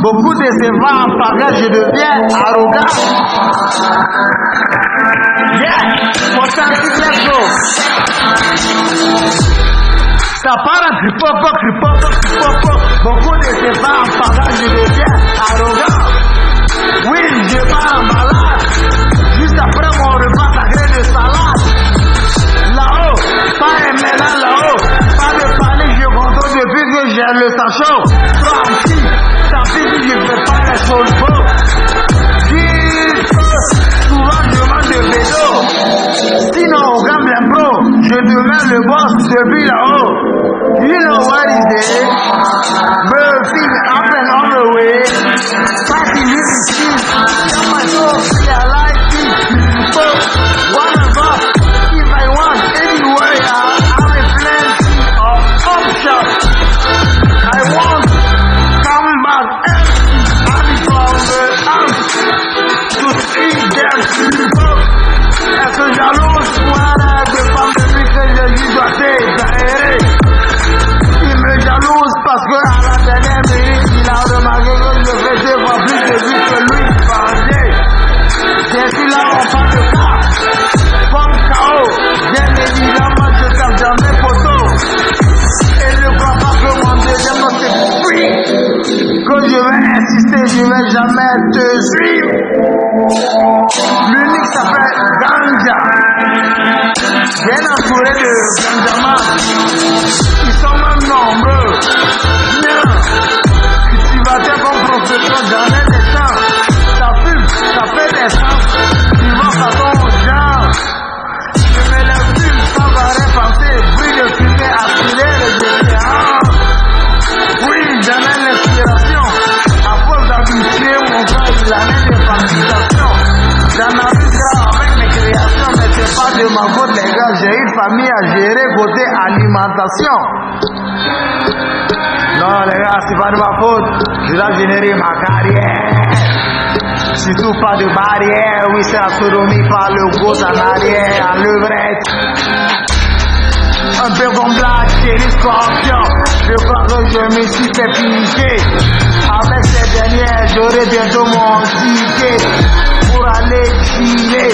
Beaucoup de ces vents apparaissent, je deviens arrogant. Authentique, let's go. Ça part en cripopo. Beaucoup de ces vents apparaissent, je deviens arrogant. Oui, je pars en balade. Juste après mon repas, la graine de salade. Là-haut, pas un mélange là-haut. Pas de panique, je contrôle depuis que j'ai le sachot. Tranquille. Je ne fais pas les choses beaux. Souvent je mange de vélo. Sinon au Gambling Pro, je deviens le boss depuis là-haut. You know what is it? Murphy up and on the way. Party music cheese. Tell my soul, I like it. One of us, if I want anywhere, I'm a plenty of options. I want come back. Est-ce jalouse pour un rêve de femme depuis que je lui dois t'aérer? Il me jalouse parce que à la dernière minute il a remarqué que je fais 2 fois plus de vues que lui vendait. J'ai dit là on parle de cas, comme KO, bien évidemment je tape dans mes poteaux. Et ne crois pas que mon deuxième nom c'est free, que je vais insister, je vais jamais te suivre. L'unique s'appelle Ganja. Bien entouré de Ganjaman. Ils sont même nombreux. Bien. Cultivateur comme professeur dans les champs. Ça fume, ça fait des sens. Ils vont façon aux gens. Je me les fume sans arrêt penser. Bruit de fumée accéléré les différents. Oui, j'en ai l'inspiration. À force d'habituer mon frère, il a même des palpitations. J'en ai avec mes créations, mais c'est pas de ma faute les gars, j'ai une famille à gérer côté alimentation. Non les gars, c'est pas de ma faute, je dois générer ma carrière. Surtout pas de barrière, oui c'est autonomie par le gros en arrière, en levrette. Un peu comme Black Chérie Scorpion, je crois que je me suis fait piquer. Avec ces dernières, j'aurai bientôt mon ticket pour aller chiller.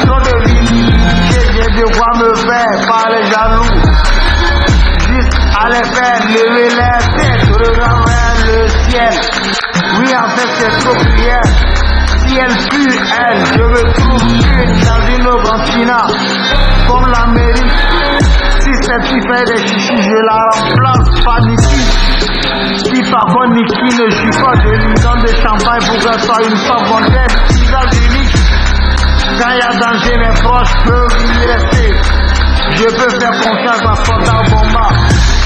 Trop de visibilité, j'ai de quoi me faire par les jaloux. Juste aller faire lever les têtes, regarder vers le ciel. Oui, en fait, c'est trop prière. Si elle pue, elle, je me trouve une dans une autre continent, comme l'Amérique. Si cette fille fait des chichis, je la remplace par Niki. Si par contre Niki ne joue pas, je lui donne de champagne pour qu'elle soit une femme fontaine. Visage unique. Quand il y a danger, mes proches peuvent y rester. Je peux faire confiance à Soldat Bomba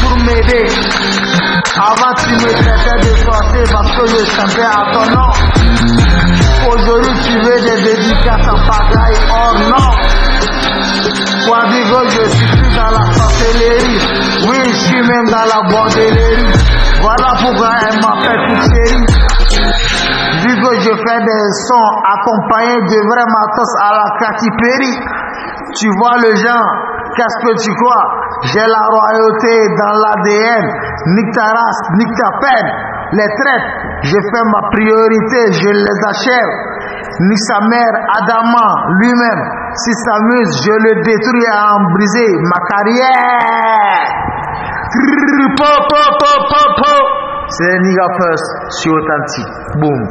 pour m'aider. Avant tu me traitais de sorcier parce que je chantais à ton nom. Aujourd'hui tu veux des dédicaces en pagaille hors non. Quadigo, je suis plus dans la sorcellerie. Oui, je suis même dans la bordellerie. Voilà pourquoi elle m'appelle toute série. Vu que je fais des sons accompagnés de vrais matos à la Katy Perry. Tu vois le genre, qu'est-ce que tu crois? J'ai la royauté dans l'ADN. Nique ta race, nique ta peine. Les traites, Je fais ma priorité, je les achève. Ni sa mère, Adama lui-même, s'il s'amuse, je le détruis à en briser ma carrière. C'est Nigga First sur Authentique. Boom.